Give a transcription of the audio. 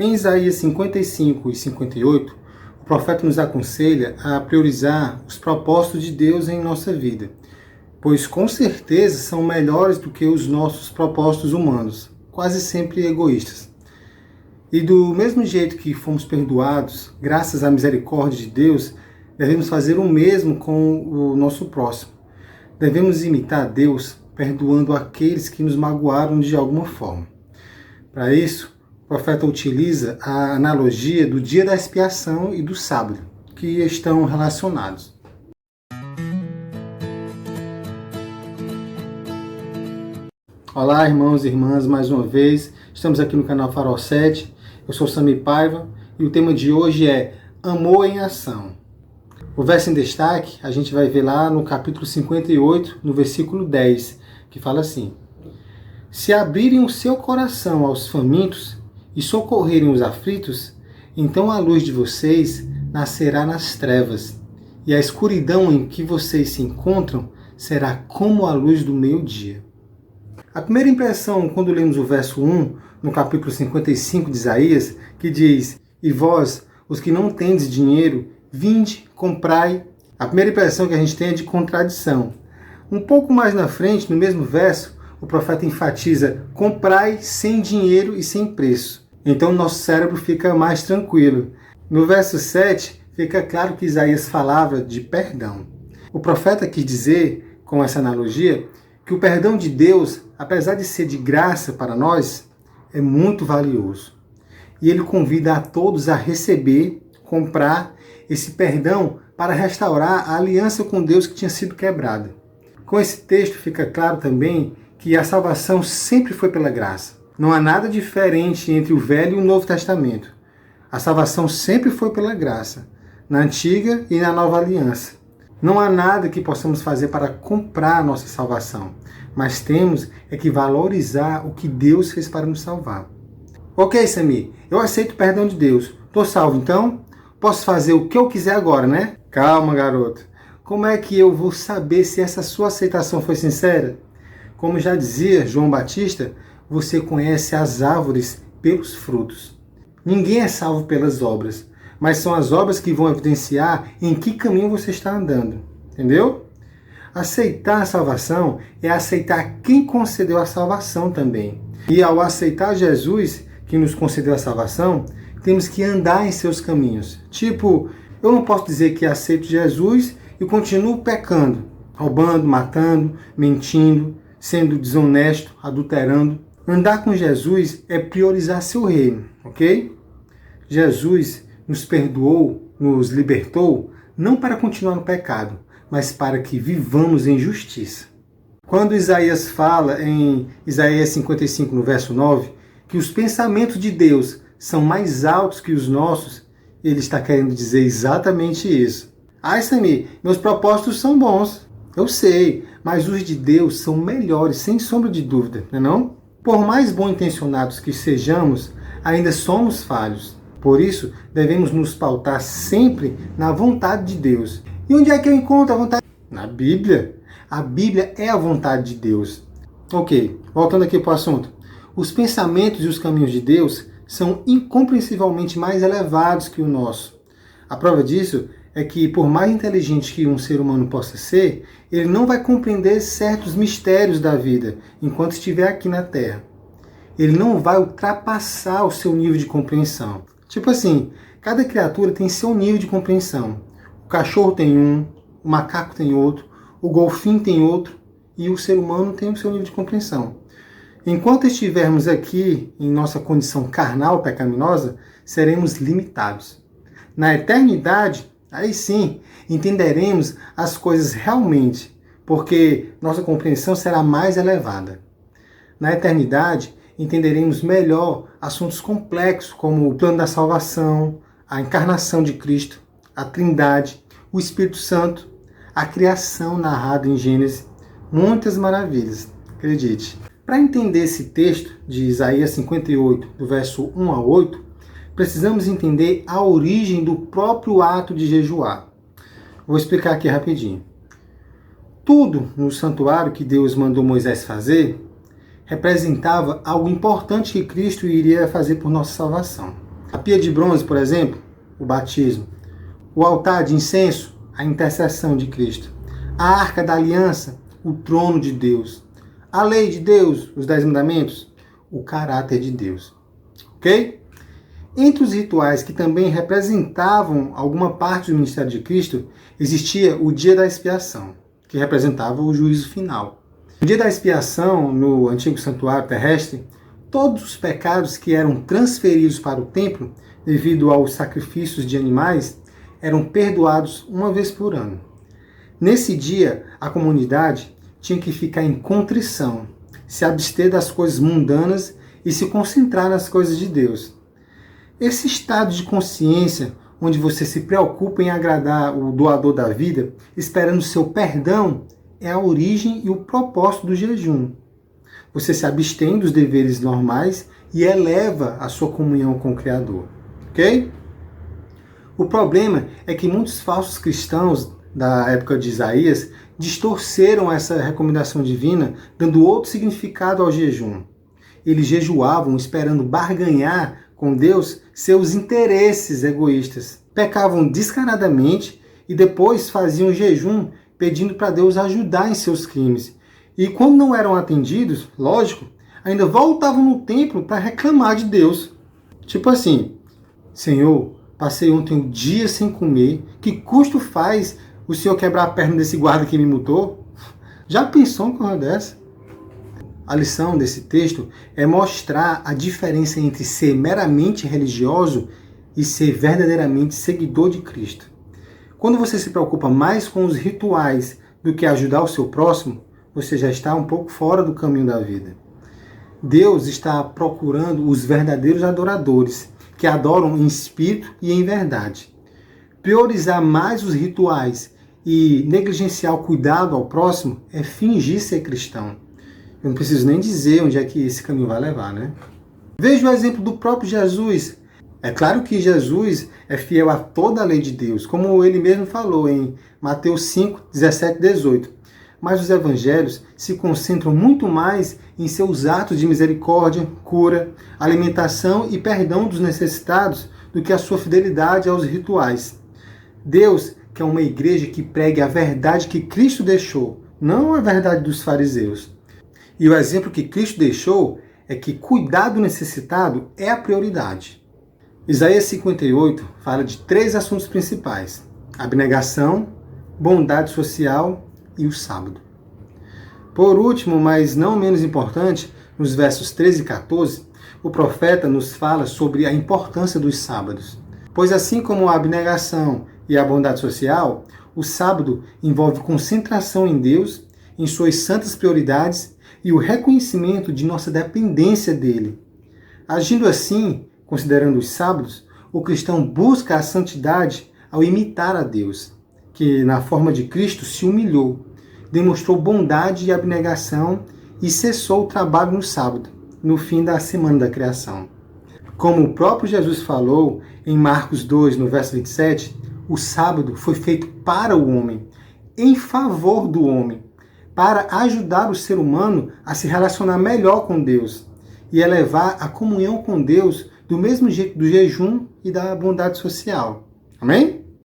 Em Isaías 55 e 58, o profeta nos aconselha a priorizar os propósitos de Deus em nossa vida, pois com certeza são melhores do que os nossos propósitos humanos, quase sempre egoístas. E do mesmo jeito que fomos perdoados, graças à misericórdia de Deus, devemos fazer o mesmo com o nosso próximo. Devemos imitar Deus, perdoando aqueles que nos magoaram de alguma forma. Para isso, o profeta utiliza a analogia do dia da expiação e do sábado, que estão relacionados. Olá, irmãos e irmãs, mais uma vez, estamos aqui no canal Farol 7, eu sou Sami Paiva e o tema de hoje é Amor em Ação. O verso em destaque a gente vai ver lá no capítulo 58, no versículo 10, que fala assim: Se abrirem o seu coração aos famintos e socorrerem os aflitos, então a luz de vocês nascerá nas trevas, e a escuridão em que vocês se encontram será como a luz do meio-dia. A primeira impressão, quando lemos o verso 1, no capítulo 55 de Isaías, que diz: E vós, os que não tendes dinheiro, vinde, comprai. A primeira impressão que a gente tem é de contradição. Um pouco mais na frente, no mesmo verso, o profeta enfatiza: comprai sem dinheiro e sem preço. Então nosso cérebro fica mais tranquilo. No verso 7, fica claro que Isaías falava de perdão. O profeta quis dizer, com essa analogia, que o perdão de Deus, apesar de ser de graça para nós, é muito valioso. E ele convida a todos a receber, comprar esse perdão para restaurar a aliança com Deus que tinha sido quebrada. Com esse texto fica claro também que a salvação sempre foi pela graça. Não há nada diferente entre o Velho e o Novo Testamento. A salvação sempre foi pela graça, na Antiga e na Nova Aliança. Não há nada que possamos fazer para comprar a nossa salvação, mas temos é que valorizar o que Deus fez para nos salvar. Ok, Sami, eu aceito o perdão de Deus. Estou salvo então? Posso fazer o que eu quiser agora, né? Calma, garoto. Como é que eu vou saber se essa sua aceitação foi sincera? Como já dizia João Batista, você conhece as árvores pelos frutos. Ninguém é salvo pelas obras, mas são as obras que vão evidenciar em que caminho você está andando. Entendeu? Aceitar a salvação é aceitar quem concedeu a salvação também. E ao aceitar Jesus, que nos concedeu a salvação, temos que andar em seus caminhos. Tipo, eu não posso dizer que aceito Jesus e continuo pecando, roubando, matando, mentindo, sendo desonesto, adulterando. Andar com Jesus é priorizar seu reino, ok? Jesus nos perdoou, nos libertou, não para continuar no pecado, mas para que vivamos em justiça. Quando Isaías fala em Isaías 55, no verso 9, que os pensamentos de Deus são mais altos que os nossos, ele está querendo dizer exatamente isso. Ai, Sami, meus propósitos são bons. Eu sei, mas os de Deus são melhores, sem sombra de dúvida, não é não? Por mais bom intencionados que sejamos, ainda somos falhos. Por isso, devemos nos pautar sempre na vontade de Deus. E onde é que eu encontro a vontade? Na Bíblia. A Bíblia é a vontade de Deus. Ok, voltando aqui para o assunto. Os pensamentos e os caminhos de Deus são incompreensivelmente mais elevados que o nosso. A prova disso é que, por mais inteligente que um ser humano possa ser, ele não vai compreender certos mistérios da vida enquanto estiver aqui na Terra. Ele não vai ultrapassar o seu nível de compreensão. Tipo assim, cada criatura tem seu nível de compreensão. O cachorro tem um, o macaco tem outro, o golfinho tem outro e o ser humano tem o seu nível de compreensão. Enquanto estivermos aqui em nossa condição carnal pecaminosa, seremos limitados. Na eternidade, aí sim, entenderemos as coisas realmente, porque nossa compreensão será mais elevada. Na eternidade, entenderemos melhor assuntos complexos como o plano da salvação, a encarnação de Cristo, a Trindade, o Espírito Santo, a criação narrada em Gênesis, muitas maravilhas, acredite. Para entender esse texto de Isaías 58, do verso 1 a 8, precisamos entender a origem do próprio ato de jejuar. Vou explicar aqui rapidinho. Tudo no santuário que Deus mandou Moisés fazer representava algo importante que Cristo iria fazer por nossa salvação. A pia de bronze, por exemplo, o batismo. O altar de incenso, a intercessão de Cristo. A arca da aliança, o trono de Deus. A lei de Deus, os 10 mandamentos, o caráter de Deus. Ok? Entre os rituais que também representavam alguma parte do ministério de Cristo, existia o dia da expiação, que representava o juízo final. No dia da expiação, no antigo santuário terrestre, todos os pecados que eram transferidos para o templo, devido aos sacrifícios de animais, eram perdoados uma vez por ano. Nesse dia, a comunidade tinha que ficar em contrição, se abster das coisas mundanas e se concentrar nas coisas de Deus. Esse estado de consciência, onde você se preocupa em agradar o doador da vida, esperando seu perdão, é a origem e o propósito do jejum. Você se abstém dos deveres normais e eleva a sua comunhão com o Criador. Ok? O problema é que muitos falsos cristãos da época de Isaías distorceram essa recomendação divina, dando outro significado ao jejum. Eles jejuavam esperando barganhar com Deus seus interesses egoístas. Pecavam descaradamente e depois faziam jejum pedindo para Deus ajudar em seus crimes. E quando não eram atendidos, lógico, ainda voltavam no templo para reclamar de Deus. Tipo assim, Senhor, passei ontem um dia sem comer, que custo faz o Senhor quebrar a perna desse guarda que me multou? Já pensou uma coisa dessa? A lição desse texto é mostrar a diferença entre ser meramente religioso e ser verdadeiramente seguidor de Cristo. Quando você se preocupa mais com os rituais do que ajudar o seu próximo, você já está um pouco fora do caminho da vida. Deus está procurando os verdadeiros adoradores, que adoram em espírito e em verdade. Priorizar mais os rituais e negligenciar o cuidado ao próximo é fingir ser cristão. Eu não preciso nem dizer onde é que esse caminho vai levar, né? Veja o exemplo do próprio Jesus. É claro que Jesus é fiel a toda a lei de Deus, como ele mesmo falou em Mateus 5, 17 e 18. Mas os evangelhos se concentram muito mais em seus atos de misericórdia, cura, alimentação e perdão dos necessitados do que a sua fidelidade aos rituais. Deus quer uma igreja que pregue a verdade que Cristo deixou, não a verdade dos fariseus. E o exemplo que Cristo deixou é que cuidar do necessitado é a prioridade. Isaías 58 fala de 3 assuntos principais: abnegação, bondade social e o sábado. Por último, mas não menos importante, nos versos 13 e 14, o profeta nos fala sobre a importância dos sábados. Pois assim como a abnegação e a bondade social, o sábado envolve concentração em Deus, em suas santas prioridades e o reconhecimento de nossa dependência dele. Agindo assim, considerando os sábados, o cristão busca a santidade ao imitar a Deus, que na forma de Cristo se humilhou, demonstrou bondade e abnegação e cessou o trabalho no sábado, no fim da semana da criação. Como o próprio Jesus falou em Marcos 2, no verso 27, o sábado foi feito para o homem, em favor do homem, para ajudar o ser humano a se relacionar melhor com Deus e elevar a comunhão com Deus do mesmo jeito do jejum e da bondade social. Amém?